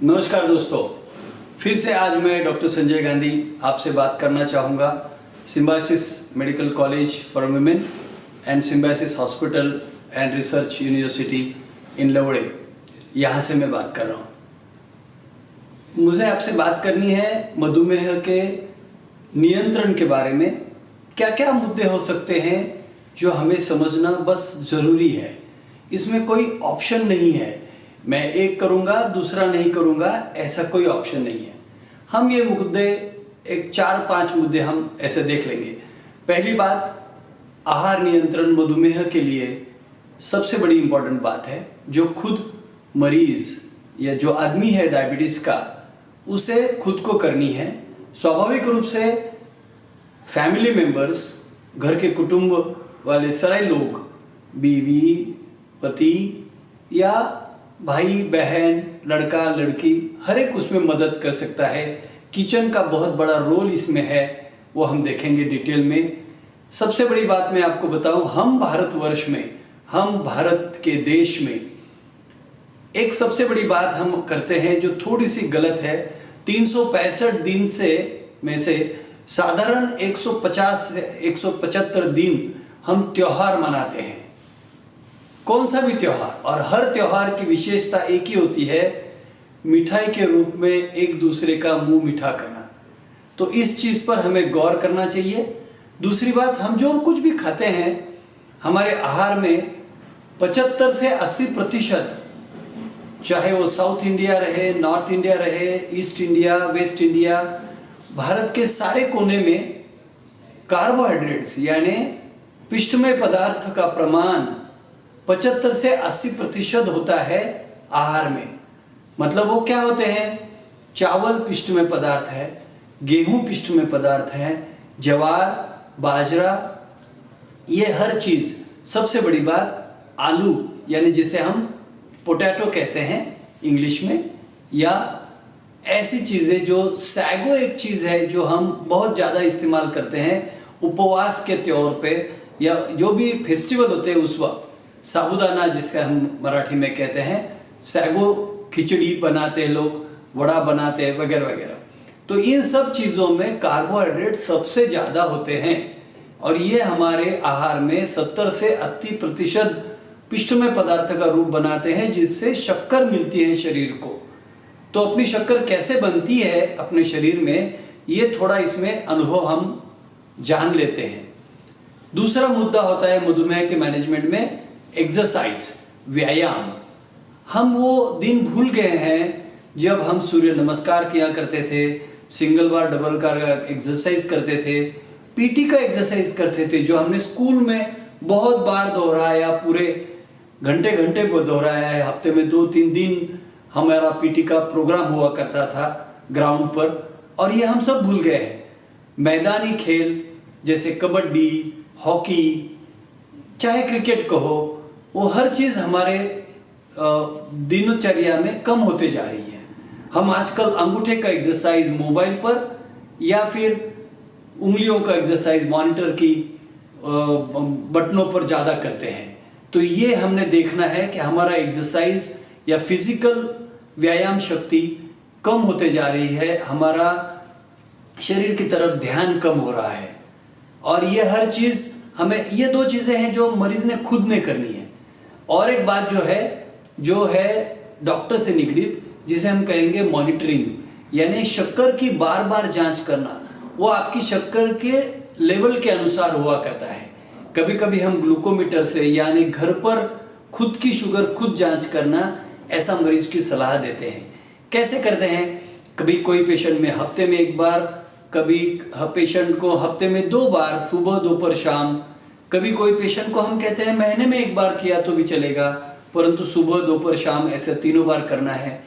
नमस्कार दोस्तों, फिर से आज मैं डॉक्टर संजय गांधी आपसे बात करना चाहूँगा। Symbiosis medical college for women and Symbiosis hospital and research university in Lavale, यहाँ से मैं बात कर रहा हूँ। मुझे आपसे बात करनी है मधुमेह के नियंत्रण के बारे में। क्या क्या मुद्दे हो सकते हैं जो हमें समझना बस ज़रूरी है। इसमें कोई ऑप्शन नहीं है, मैं एक करूंगा दूसरा नहीं करूंगा, ऐसा कोई ऑप्शन नहीं है। हम ये मुद्दे एक 4-5 मुद्दे हम ऐसे देख लेंगे। पहली बात, आहार नियंत्रण मधुमेह के लिए सबसे बड़ी इंपॉर्टेंट बात है, जो खुद मरीज या जो आदमी है डायबिटीज का, उसे खुद को करनी है। स्वाभाविक रूप से फैमिली मेंबर्स, घर के कुटुंब वाले सारे लोग, बीवी, पति या भाई बहन, लड़का लड़की, हर एक उसमें मदद कर सकता है। किचन का बहुत बड़ा रोल इसमें है, वो हम देखेंगे डिटेल में। सबसे बड़ी बात मैं आपको बताऊं, हम भारतवर्ष में, हम भारत के देश में एक सबसे बड़ी बात हम करते हैं जो थोड़ी सी गलत है। 365 दिन में से साधारण 150 से 175 दिन हम त्योहार मनाते हैं। कौन सा भी त्योहार, और हर त्योहार की विशेषता एक ही होती है, मिठाई के रूप में एक दूसरे का मुंह मीठा करना। तो इस चीज पर हमें गौर करना चाहिए। दूसरी बात, हम जो कुछ भी खाते हैं हमारे आहार में 75 से 80%, चाहे वो साउथ इंडिया रहे, नॉर्थ इंडिया रहे, east India, waste India, Bharat के सारे कोने में कार्बोहाइड्रेट्स यानी पिष्टमय पदार्थ का प्रमाण 75 से 80% होता है आहार में। मतलब वो क्या होते हैं, चावल पिष्टमय पदार्थ है, गेहूं पिष्टमय पदार्थ है, ज्वार, बाजरा, ये हर चीज। सबसे बड़ी बात, आलू यानी जिसे हम पोटैटो कहते हैं इंग्लिश में, या ऐसी चीजें जो सैगो एक चीज है जो हम बहुत ज्यादा इस्तेमाल करते हैं उपवास के तौर पे, या जो भी फेस्टिवल होते हैं उस वक्त। साबूदाना जिसका हम मराठी में कहते हैं, सैगो खिचड़ी बनाते हैं लोग, वड़ा बनाते हैं वगैरह वगैरह। तो इन सब चीजों में कार्बोहाइड्रेट सबसे ज्यादा होते हैं, और ये हमारे आहार में 70 से 80% पिष्टमय पदार्थ का रूप बनाते हैं, जिससे शक्कर मिलती है शरीर को। तो अपनी शक्कर कैसे बनती है अपने शरीर में, ये थोड़ा इसमें अनुभव हम जान लेते हैं। दूसरा मुद्दा होता है मधुमेह के मैनेजमेंट में एक्सरसाइज, व्यायाम। हम वो दिन भूल गए हैं जब हम सूर्य नमस्कार किया करते थे, सिंगल बार डबल का एक्सरसाइज करते थे, पीटी का एक्सरसाइज करते थे, जो हमने स्कूल में बहुत बार दोहराया, पूरे घंटे घंटे को दोहराया है। हफ्ते में 2-3 दिन हमारा पीटी का प्रोग्राम हुआ करता था ग्राउंड पर, और ये हम सब भूल गए हैं। मैदानी खेल जैसे कबड्डी, हॉकी, चाहे क्रिकेट कहो, वो हर चीज हमारे दिनचर्या में कम होते जा रही है। हम आजकल अंगूठे का एक्सरसाइज मोबाइल पर, या फिर उंगलियों का एक्सरसाइज मॉनिटर की बटनों पर ज्यादा करते हैं। तो ये हमने देखना है कि हमारा एक्सरसाइज या फिजिकल व्यायाम शक्ति कम होते जा रही है, हमारा शरीर की तरफ ध्यान कम हो रहा है। और ये हर चीज हमें, ये 2 चीजें हैं जो मरीज ने खुद ने करनी है। और एक बात जो है डॉक्टर से निगड़ित, जिसे हम कहेंगे मॉनिटरिंग, यानी शक्कर की बार बार जांच करना। वो आपकी शक्कर के लेवल के अनुसार हुआ करता है। कभी कभी हम ग्लूकोमीटर से, यानी घर पर खुद की शुगर खुद जांच करना, ऐसा मरीज की सलाह देते हैं। कैसे करते हैं, कभी कोई पेशेंट में हफ्ते में 1 बार, कभी पेशेंट को हफ्ते में 2 बार, सुबह दोपहर शाम। कभी कोई पेशेंट को हम कहते हैं महीने में 1 बार किया तो भी चलेगा, परंतु सुबह दोपहर शाम ऐसे 3 बार करना है।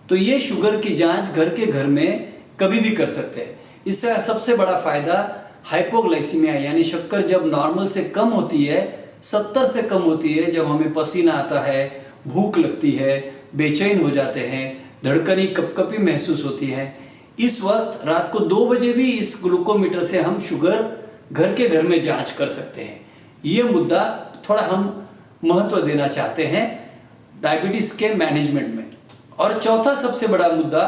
तो ये शुगर की जांच घर के घर में कभी भी कर सकते हैं। इससे सबसे बड़ा फायदा हाइपोग्लाइसीमिया, यानी शक्कर जब नॉर्मल से कम होती है, 70 से कम होती है, जब हमें पसीना आता है, भूख लगती है, बेचैन हो जाते हैं, धड़कनी कपकपी महसूस होती है, इस वक्त रात को 2 बजे भी इस ग्लूकोमीटर से हम शुगर घर के घर में जांच कर सकते हैं। ये मुद्दा थोड़ा हम महत्व देना चाहते हैं डायबिटीज के मैनेजमेंट में। और चौथा सबसे बड़ा मुद्दा,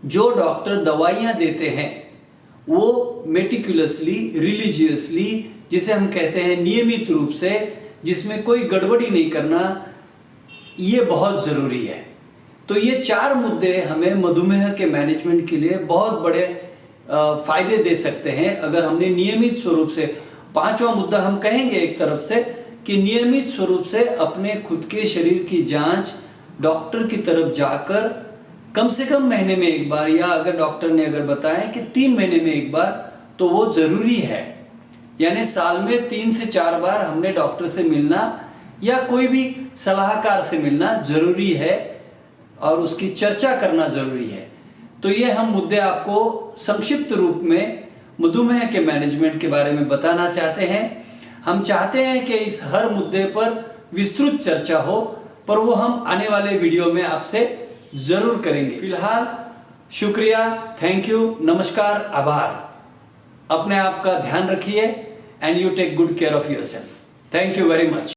जो डॉक्टर दवाइयां देते हैं वो मेटिकुलसली, रिलीजियसली, जिसे हम कहते हैं नियमित रूप से, जिसमें कोई गड़बड़ी नहीं करना, ये बहुत जरूरी है। तो ये 4 मुद्दे हमें मधुमेह के मैनेजमेंट के लिए बहुत बड़े फायदे दे सकते हैं अगर हमने नियमित स्वरूप से। 5वां मुद्दा हम कहेंगे एक तरफ से कि नियमित स्वरूप से अपने खुद के शरीर की जांच डॉक्टर की तरफ जाकर कम से कम महीने में एक बार, या अगर डॉक्टर ने अगर बताया कि 3 महीने में एक बार, तो वो जरूरी है। यानी साल में 3 से 4 बार हमने डॉक्टर से मिलना या कोई भी सलाहकार से मिलना जरूरी है और उसकी चर्चा करना जरूरी है। तो ये हम मुद्दे आपको संक्षिप्त रूप में मधुमेह के मैनेजमेंट के बारे में बताना चाहते हैं। हम चाहते हैं कि इस हर मुद्दे पर विस्तृत चर्चा हो, पर वो हम आने वाले वीडियो में आपसे जरूर करेंगे। फिलहाल शुक्रिया, थैंक यू, नमस्कार, आभार। अपने आप का ध्यान रखिए and you take good care of yourself. Thank you very much.